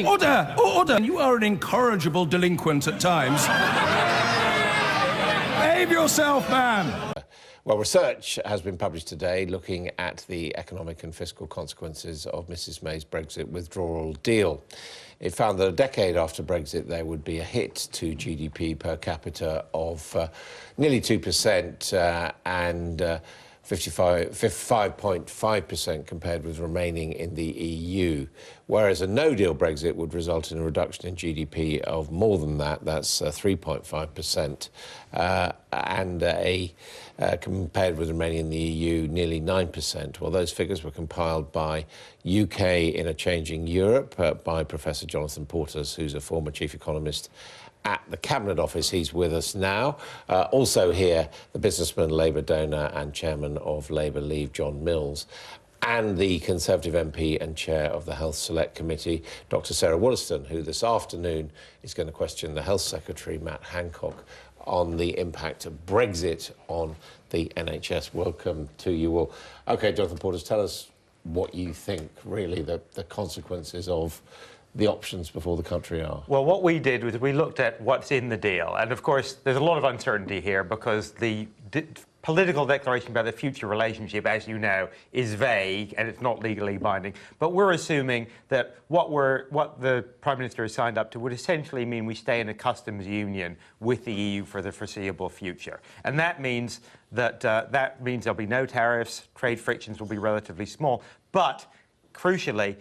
Order! Order! You are an incorrigible delinquent at times. Behave yourself, man! Well, research has been published today looking at the economic and fiscal consequences of Mrs May's Brexit withdrawal deal. It found that a decade after Brexit, there would be a hit to GDP per capita of nearly 2% and 5.5% compared with remaining in the EU, whereas a no-deal Brexit would result in a reduction in GDP of more than that. That's 3.5%, and compared with remaining in the EU, nearly 9%. Well, those figures were compiled by UK in a Changing Europe by Professor Jonathan Portes, who's a former chief economist at the Cabinet Office. He's with us now. Also here, the businessman, Labour donor and chairman of Labour Leave, John Mills, and the Conservative MP and chair of the Health Select Committee, Dr Sarah Wollaston, who this afternoon is going to question the Health Secretary, Matt Hancock, on the impact of Brexit on the NHS. Welcome to you all. OK, Jonathan Portes, tell us what you think, really, the consequences of the options before the country are. Well, what we did was we looked at what's in the deal. And of course, there's a lot of uncertainty here because the political declaration about the future relationship, as you know, is vague and it's not legally binding. But we're assuming that what the Prime Minister has signed up to would essentially mean we stay in a customs union with the EU for the foreseeable future. And that means that there'll be no tariffs, trade frictions will be relatively small, but crucially,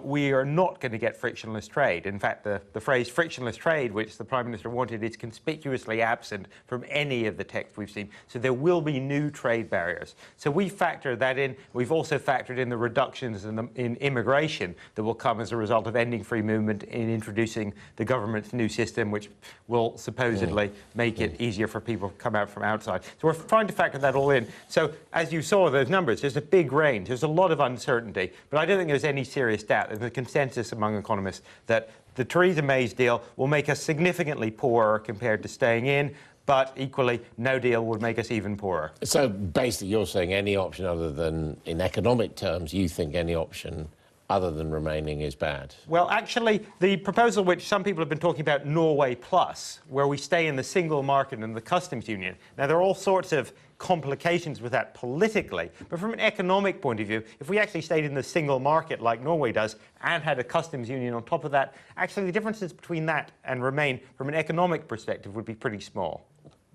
we are not going to get frictionless trade. In fact, the phrase frictionless trade, which the Prime Minister wanted, is conspicuously absent from any of the text we've seen. So there will be new trade barriers. So we factor that in. We've also factored in the reductions in immigration that will come as a result of ending free movement in introducing the government's new system, which will supposedly make it easier for people to come out from outside. So we're trying to factor that all in. So as you saw those numbers, there's a big range. There's a lot of uncertainty, but I don't think there's any serious doubt. There's a consensus among economists that the Theresa May's deal will make us significantly poorer compared to staying in, but equally, no deal would make us even poorer. So basically, you're saying any option other than, in economic terms, you think any option other than remaining is bad? Well, actually, the proposal which some people have been talking about, Norway Plus, where we stay in the single market and the customs union. Now, there are all sorts of complications with that politically, but from an economic point of view, if we actually stayed in the single market like Norway does and had a customs union on top of that, actually the differences between that and remain from an economic perspective would be pretty small.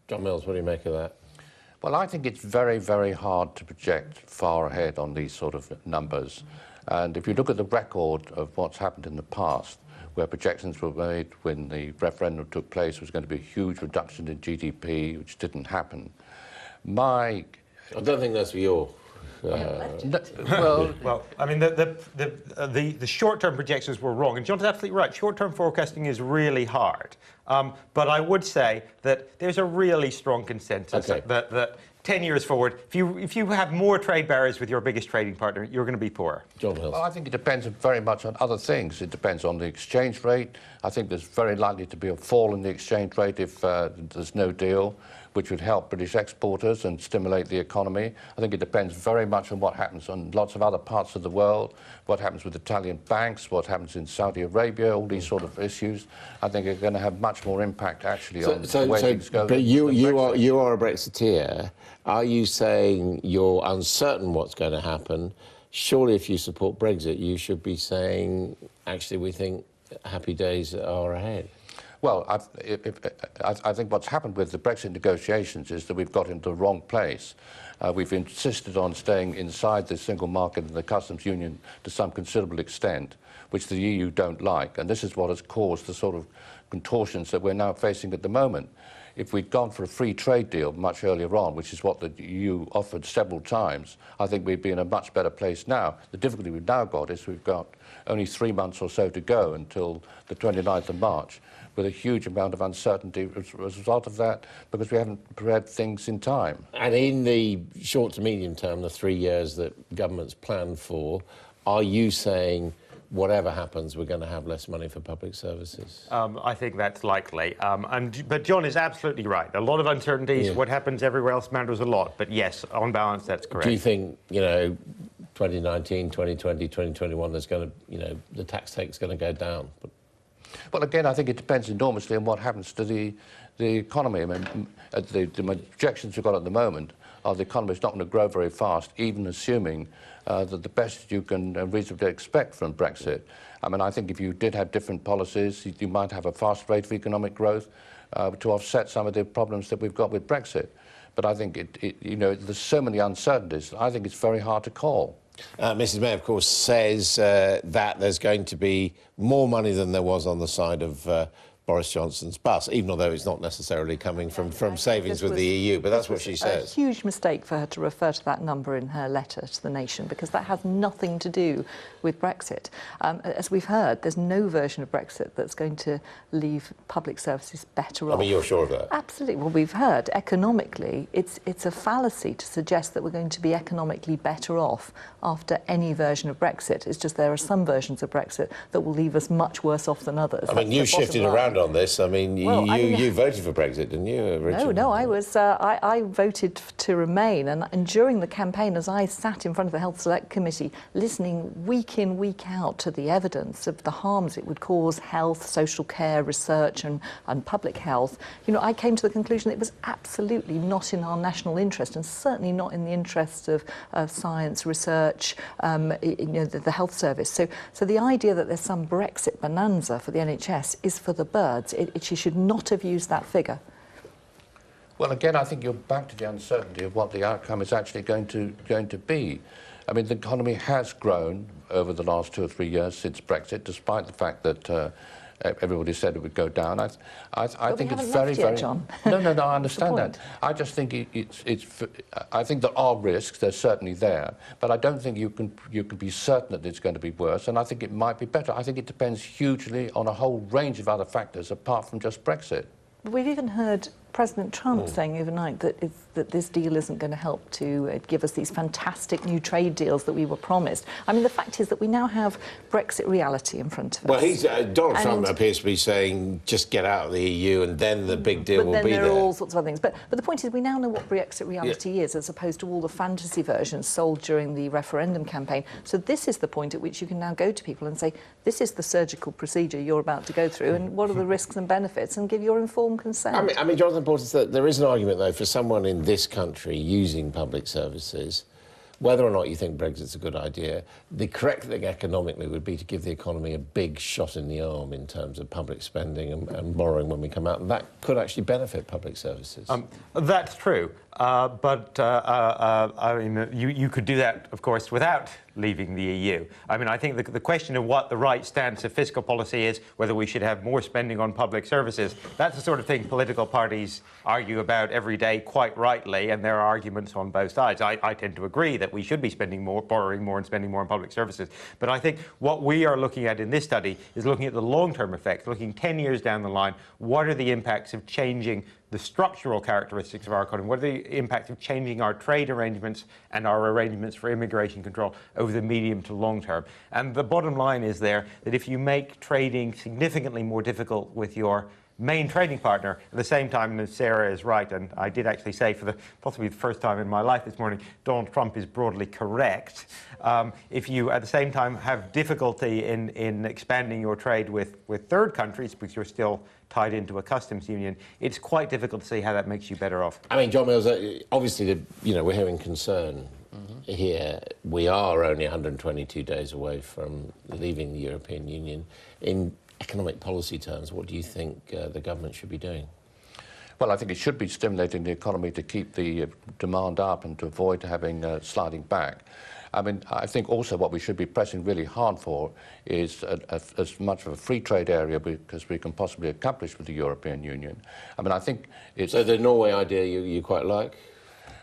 John Mills, what do you make of that? Well, I think it's very, very hard to project far ahead on these sort of numbers. And if you look at the record of what's happened in the past, where projections were made when the referendum took place, was going to be a huge reduction in GDP, which didn't happen. I don't think that's your... Well, I mean, the short-term projections were wrong, and John's absolutely right. Short-term forecasting is really hard, but I would say that there's a really strong consensus that 10 years forward, if you have more trade barriers with your biggest trading partner, you're going to be poorer. John Mills. Well, I think it depends very much on other things. It depends on the exchange rate. I think there's very likely to be a fall in the exchange rate if there's no deal, which would help British exporters and stimulate the economy. I think it depends very much on what happens on lots of other parts of the world, what happens with Italian banks, what happens in Saudi Arabia, all these sort of issues. I think are going to have much more impact, actually, on the way things go. But you are a Brexiteer. Are you saying you're uncertain what's going to happen? Surely if you support Brexit, you should be saying, actually, we think happy days are ahead. Well, I think what's happened with the Brexit negotiations is that we've got into the wrong place. We've insisted on staying inside the single market and the customs union to some considerable extent, which the EU don't like. And this is what has caused the sort of contortions that we're now facing at the moment. If we'd gone for a free trade deal much earlier on, which is what the EU offered several times, I think we'd be in a much better place now. The difficulty we've now got is we've got only 3 months or so to go until the 29th of March, with a huge amount of uncertainty as a result of that, because we haven't prepared things in time. And in the short to medium term, the 3 years that government's planned for, are you saying whatever happens, we're going to have less money for public services? I think that's likely. But John is absolutely right. A lot of uncertainties. Yeah. What happens everywhere else matters a lot. But yes, on balance, that's correct. Do you think, 2019, 2020, 2021, there's going to, the tax take's going to go down. But well, again, I think it depends enormously on what happens to the economy. I mean, the projections we've got at the moment are the economy is not going to grow very fast, even assuming that the best you can reasonably expect from Brexit. I mean, I think if you did have different policies, you might have a fast rate of economic growth to offset some of the problems that we've got with Brexit. But I think, there's so many uncertainties, I think it's very hard to call. Mrs May, of course, says that there's going to be more money than there was on the side of Boris Johnson's bus, even although it's not necessarily coming from savings with the EU, but that's what she says. A huge mistake for her to refer to that number in her letter to the nation, because that has nothing to do with Brexit. As we've heard, there's no version of Brexit that's going to leave public services better off. I mean, you're sure of that? Absolutely. Well, we've heard economically, it's a fallacy to suggest that we're going to be economically better off after any version of Brexit. It's just there are some versions of Brexit that will leave us much worse off than others. I mean, you shifted around on this. I mean, you voted for Brexit, didn't you, originally? No, I was. I voted to remain, and during the campaign, as I sat in front of the Health Select Committee, listening week in, week out to the evidence of the harms it would cause health, social care, research, and public health, I came to the conclusion that it was absolutely not in our national interest, and certainly not in the interests of science, research, the health service. So the idea that there's some Brexit bonanza for the NHS is for the birds. She should not have used that figure. Well, again, I think you're back to the uncertainty of what the outcome is actually going to be. I mean, the economy has grown over the last 2 or 3 years since Brexit, despite the fact that everybody said it would go down. I think it's very, very. John. No, I understand that. I just think I think there are risks. They're certainly there, but I don't think you can be certain that it's going to be worse. And I think it might be better. I think it depends hugely on a whole range of other factors apart from just Brexit. We've even heard President Trump saying overnight that this deal isn't going to help to give us these fantastic new trade deals that we were promised. I mean, the fact is that we now have Brexit reality in front of us. Well, Donald Trump appears to be saying, just get out of the EU and then the big deal will be there. But then there are all sorts of other things. But the point is, we now know what Brexit reality is, as opposed to all the fantasy versions sold during the referendum campaign. So this is the point at which you can now go to people and say, this is the surgical procedure you're about to go through, and what are the risks and benefits, and give your informed consent. I mean, Jonathan Porter, that there is an argument, though, for someone in this country using public services, whether or not you think Brexit's a good idea, the correct thing economically would be to give the economy a big shot in the arm in terms of public spending and borrowing when we come out, and that could actually benefit public services. That's true, but I mean, you could do that, of course, without leaving the EU. I mean, I think the question of what the right stance of fiscal policy is, whether we should have more spending on public services, that's the sort of thing political parties argue about every day, quite rightly, and there are arguments on both sides. I tend to agree that we should be spending more, borrowing more, and spending more on public services. But I think what we are looking at in this study is looking at the long-term effects, looking 10 years down the line. What are the impacts of changing the structural characteristics of our economy? What are the impacts of changing our trade arrangements and our arrangements for immigration control over the medium to long term? And the bottom line is there that if you make trading significantly more difficult with your main trading partner, at the same time, and Sarah is right, and I did actually say for possibly the first time in my life this morning, Donald Trump is broadly correct. If you at the same time have difficulty in expanding your trade with third countries because you're still tied into a customs union, it's quite difficult to see how that makes you better off. I mean, John Mills, obviously, we're hearing concern here. We are only 122 days away from leaving the European Union. In economic policy terms, what do you think the government should be doing? Well, I think it should be stimulating the economy to keep the demand up and to avoid having sliding back. I mean, I think also what we should be pressing really hard for is as much of a free trade area because we can possibly accomplish with the European Union. I mean, I think it's... So the Norway idea you quite like?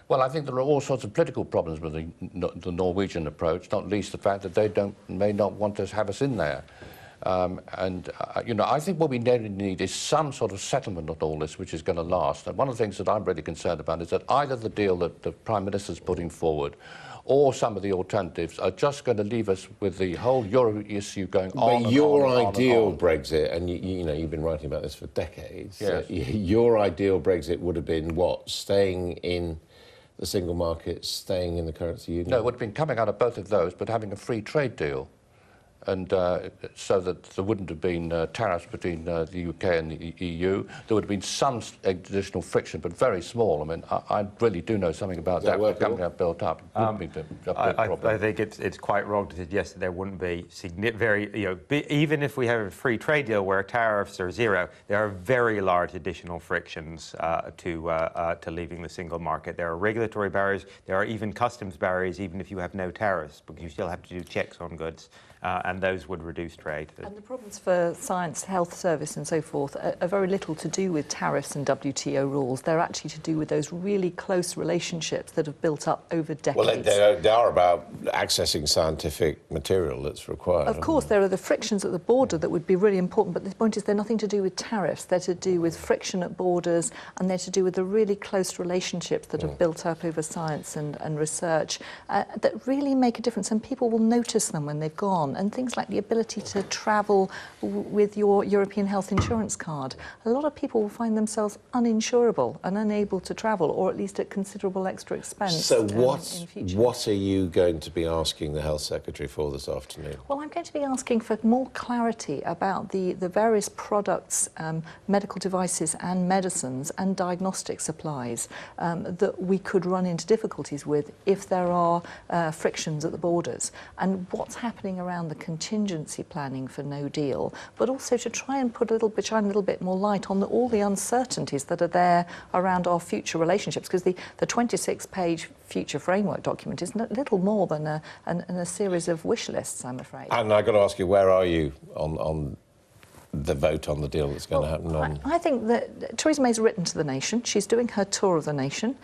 Well, I think there are all sorts of political problems with the Norwegian approach, not least the fact that they may not want to have us in there. I think what we need is some sort of settlement on all this, which is going to last. And one of the things that I'm really concerned about is that either the deal that the Prime Minister's putting forward or some of the alternatives are just going to leave us with the whole Euro issue going on. But your ideal Brexit, and you've been writing about this for decades, yes. Your ideal Brexit would have been what? Staying in the single market staying in the currency union? No, it would have been coming out of both of those, but having a free trade deal. And so that there wouldn't have been tariffs between the UK and the EU. There would have been some additional friction, but very small. I mean, I really do know something about that coming up, built up. I think it's quite wrong to suggest that there wouldn't be even if we have a free trade deal where tariffs are zero, there are very large additional frictions to leaving the single market. There are regulatory barriers. There are even customs barriers, even if you have no tariffs, because you still have to do checks on goods. And those would reduce trade. And the problems for science, health service and so forth are very little to do with tariffs and WTO rules. They're actually to do with those really close relationships that have built up over decades. Well, they are about accessing scientific material that's required. Of course, there are the frictions at the border that would be really important, but the point is they're nothing to do with tariffs. They're to do with friction at borders, and they're to do with the really close relationships that have built up over science and research that really make a difference, and people will notice them when they've gone. And things like the ability to travel with your European health insurance card. A lot of people will find themselves uninsurable and unable to travel, or at least at considerable extra expense. So in future. what are you going to be asking the Health Secretary for this afternoon? Well, I'm going to be asking for more clarity about the various products, medical devices and medicines and diagnostic supplies that we could run into difficulties with if there are frictions at the borders, and what's happening around the contingency planning for no deal, but also to try and shine a little bit more light on all the uncertainties that are there around our future relationships, because the 26-page future framework document is little more than a series of wish lists, I'm afraid. And I've got to ask you, where are you on the vote on the deal that's going to happen on? I think that Theresa May's written to the nation. She's doing her tour of the nation,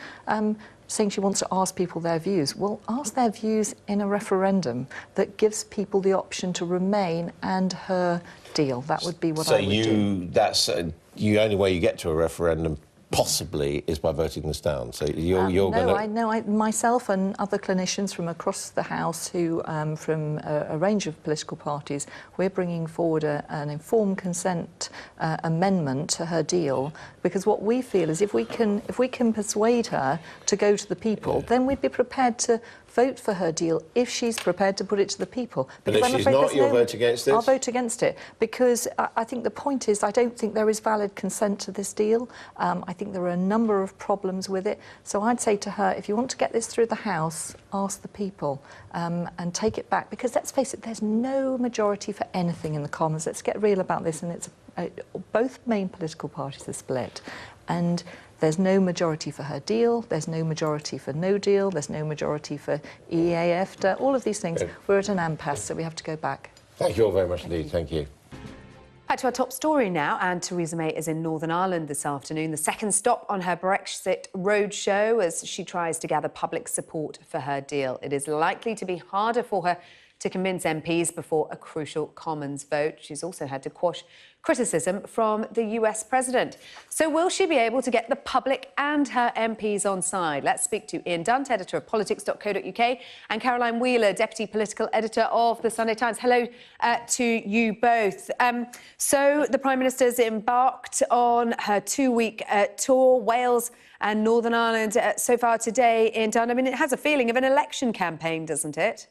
saying she wants to ask people their views. Well, ask their views in a referendum that gives people the option to remain and her deal. That would be what I would do. That's the only way you get to a referendum, possibly, is by voting this down. So you're going to... Myself and other clinicians from across the House who, from a range of political parties, we're bringing forward an informed consent amendment to her deal, because what we feel is if we can persuade her to go to the people, then we'd be prepared to vote for her deal if she's prepared to put it to the people. But if she's not, you'll vote against this? I'll vote against it, because I think the point is I don't think there is valid consent to this deal. I think there are a number of problems with it. So I'd say to her, if you want to get this through the House, ask the people and take it back, because let's face it, there's no majority for anything in the Commons. Let's get real about this, and it's both main political parties are split, and there's no majority for her deal, there's no majority for no deal, there's no majority for EAF, all of these things. Good. We're at an impasse, so we have to go back. Thank you all very much indeed. Thank you. Back to our top story now, and Theresa May is in Northern Ireland this afternoon, the second stop on her Brexit roadshow as she tries to gather public support for her deal. It is likely to be harder for her to convince MPs before a crucial Commons vote. She's also had to quash criticism from the US president. So will she be able to get the public and her MPs on side? Let's speak to Ian Dunt, editor of politics.co.uk, and Caroline Wheeler, deputy political editor of the Sunday Times. Hello to you both. So the Prime Minister's embarked on her two-week tour, Wales and Northern Ireland so far today. Ian Dunt, I mean, it has a feeling of an election campaign, doesn't it?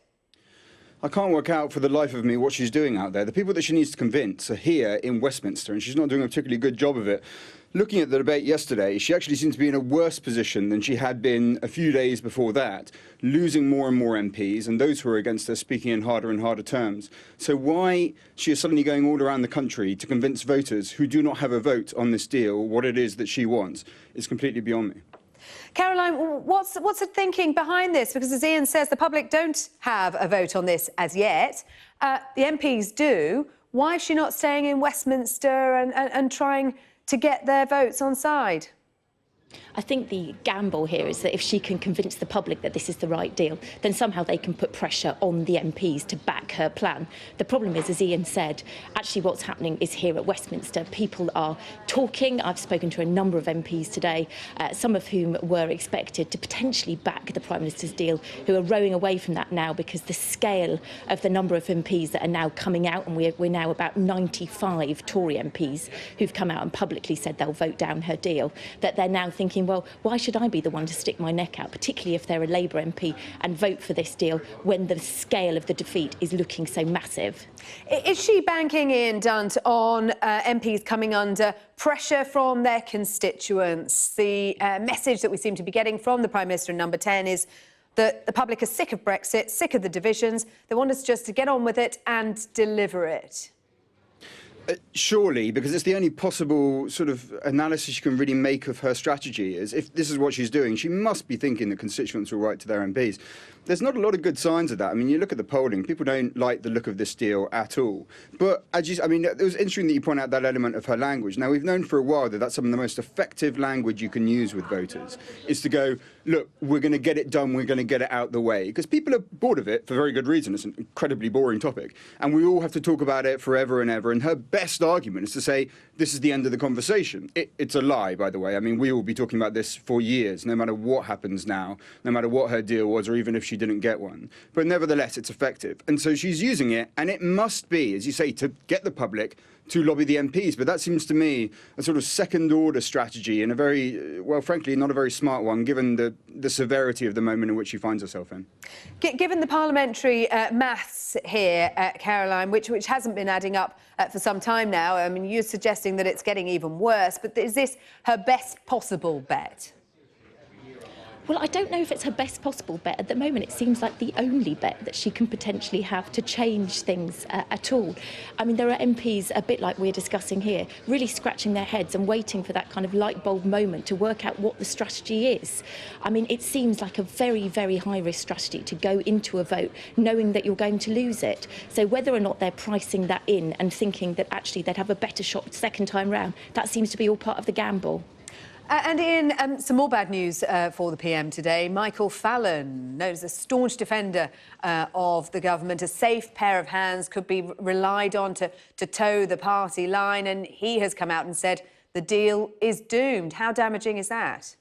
I can't work out for the life of me what she's doing out there. The people that she needs to convince are here in Westminster, and she's not doing a particularly good job of it. Looking at the debate yesterday, she actually seems to be in a worse position than she had been a few days before that, losing more and more MPs, and those who are against her speaking in harder and harder terms. So why she is suddenly going all around the country to convince voters who do not have a vote on this deal what it is that she wants is completely beyond me. Caroline, what's the thinking behind this? Because as Ian says, the public don't have a vote on this as yet. The MPs do. Why is she not staying in Westminster and trying to get their votes on side? I think the gamble here is that if she can convince the public that this is the right deal, then somehow they can put pressure on the MPs to back her plan. The problem is, as Ian said, actually what's happening is here at Westminster, people are talking. I've spoken to a number of MPs today, some of whom were expected to potentially back the Prime Minister's deal, who are rowing away from that now because the scale of the number of MPs that are now coming out, and we're now about 95 Tory MPs who've come out and publicly said they'll vote down her deal, that they're now thinking, well, why should I be the one to stick my neck out, particularly if they're a Labour MP, and vote for this deal when the scale of the defeat is looking so massive? Is she banking in, Dunt, on MPs coming under pressure from their constituents? The message that we seem to be getting from the Prime Minister in Number 10 is that the public are sick of Brexit, sick of the divisions. They want us just to get on with it and deliver it. Surely, because it's the only possible sort of analysis you can really make of her strategy is if this is what she's doing, she must be thinking that constituents will write to their MPs. There's not a lot of good signs of that. I mean, you look at the polling, people don't like the look of this deal at all. But I mean, it was interesting that you point out that element of her language. Now, we've known for a while that that's some of the most effective language you can use with voters, is to go, look, we're going to get it done, we're going to get it out the way. Because people are bored of it for very good reason. It's an incredibly boring topic. And we all have to talk about it forever and ever. And her best argument is to say, this is the end of the conversation. It's a lie, by the way. I mean, we will be talking about this for years, no matter what happens now, no matter what her deal was, or even if she didn't get one. But nevertheless, it's effective. And so she's using it, and it must be, as you say, to get the public to lobby the MPs. But that seems to me a sort of second-order strategy and a very, well, frankly, not a very smart one, given the severity of the moment in which she finds herself in. Given the parliamentary maths here, Caroline, which hasn't been adding up for some time now, I mean, you're suggesting that it's getting even worse, but is this her best possible bet? Well, I don't know if it's her best possible bet. At the moment, it seems like the only bet that she can potentially have to change things at all. I mean, there are MPs, a bit like we're discussing here, really scratching their heads and waiting for that kind of light bulb moment to work out what the strategy is. I mean, it seems like a very, very high-risk strategy to go into a vote knowing that you're going to lose it. So whether or not they're pricing that in and thinking that actually they'd have a better shot second time round, that seems to be all part of the gamble. And Ian, some more bad news for the PM today. Michael Fallon, known as a staunch defender of the government, a safe pair of hands, could be relied on to toe the party line, and he has come out and said the deal is doomed. How damaging is that?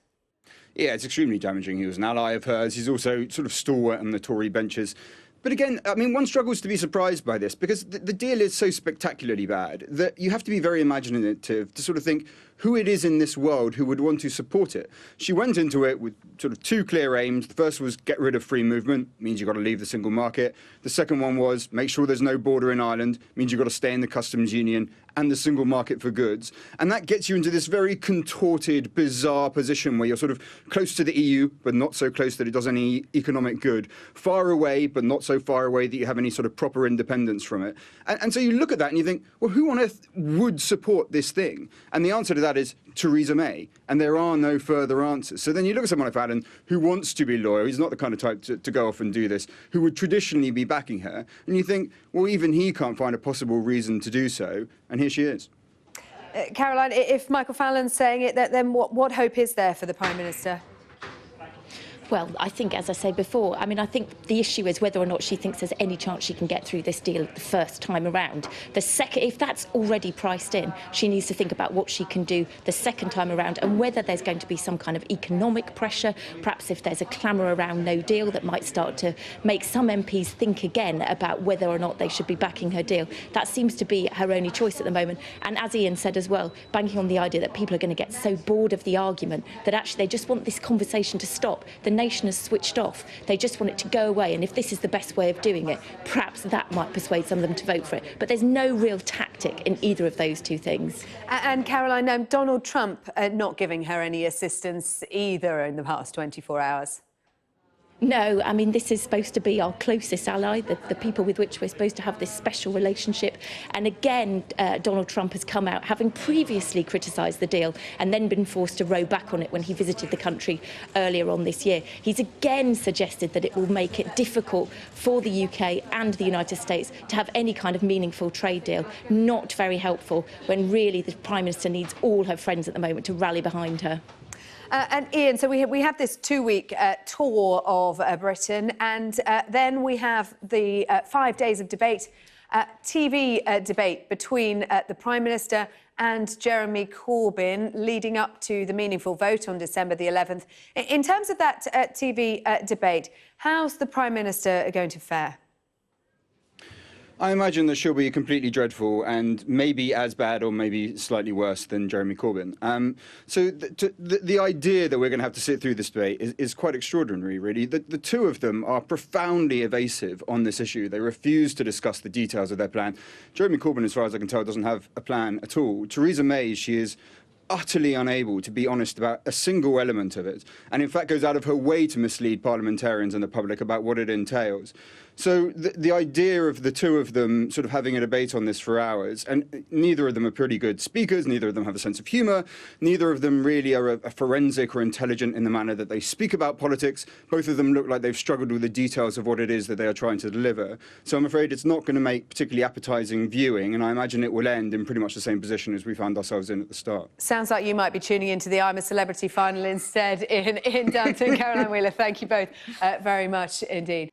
Yeah, it's extremely damaging. He was an ally of hers. He's also sort of stalwart on the Tory benches. But again, I mean, one struggles to be surprised by this because the deal is so spectacularly bad that you have to be very imaginative to sort of think who it is in this world who would want to support it. She went into it with sort of two clear aims. The first was get rid of free movement, means you've got to leave the single market. The second one was make sure there's no border in Ireland, means you've got to stay in the customs union and the single market for goods. And that gets you into this very contorted, bizarre position where you're sort of close to the EU, but not so close that it does any economic good. Far away, but not so far away that you have any sort of proper independence from it. And so you look at that and you think, well, who on earth would support this thing? And the answer to that is Theresa May. And there are no further answers. So then you look at someone like Fallon who wants to be loyal. He's not the kind of type to go off and do this, who would traditionally be backing her. And you think, well, even he can't find a possible reason to do so. And here she is. Caroline, if Michael Fallon's saying it, then what hope is there for the Prime Minister? Well, I think, as I said before, I mean, I think the issue is whether or not she thinks there's any chance she can get through this deal the first time around. The second, if that's already priced in, she needs to think about what she can do the second time around and whether there's going to be some kind of economic pressure, perhaps if there's a clamour around no deal that might start to make some MPs think again about whether or not they should be backing her deal. That seems to be her only choice at the moment. And as Ian said as well, banking on the idea that people are going to get so bored of the argument that actually they just want this conversation to stop. The nation has switched off. They just want it to go away. And if this is the best way of doing it, perhaps that might persuade some of them to vote for it. But there's no real tactic in either of those two things. And Caroline, Donald Trump not giving her any assistance either in the past 24 hours. No, I mean, this is supposed to be our closest ally, the people with which we're supposed to have this special relationship. And again, Donald Trump has come out, having previously criticised the deal and then been forced to row back on it when he visited the country earlier on this year. He's again suggested that it will make it difficult for the UK and the United States to have any kind of meaningful trade deal. Not very helpful when really the Prime Minister needs all her friends at the moment to rally behind her. And Ian, so we have this two-week tour of Britain, and then we have the 5 days of debate, TV debate between the Prime Minister and Jeremy Corbyn, leading up to the meaningful vote on December the 11th. In terms of that TV debate, how's the Prime Minister going to fare? I imagine that she'll be completely dreadful and maybe as bad or maybe slightly worse than Jeremy Corbyn. So the idea that we're going to have to sit through this debate is quite extraordinary, really. The two of them are profoundly evasive on this issue. They refuse to discuss the details of their plan. Jeremy Corbyn, as far as I can tell, doesn't have a plan at all. Theresa May, she is utterly unable to be honest about a single element of it, and in fact goes out of her way to mislead parliamentarians and the public about what it entails. So the idea of the two of them sort of having a debate on this for hours, and neither of them are pretty good speakers, neither of them have a sense of humour, neither of them really are a forensic or intelligent in the manner that they speak about politics. Both of them look like they've struggled with the details of what it is that they are trying to deliver. So I'm afraid it's not going to make particularly appetising viewing, and I imagine it will end in pretty much the same position as we found ourselves in at the start. Sounds like you might be tuning into the I'm a Celebrity final instead in Downton. Caroline Wheeler, thank you both very much indeed.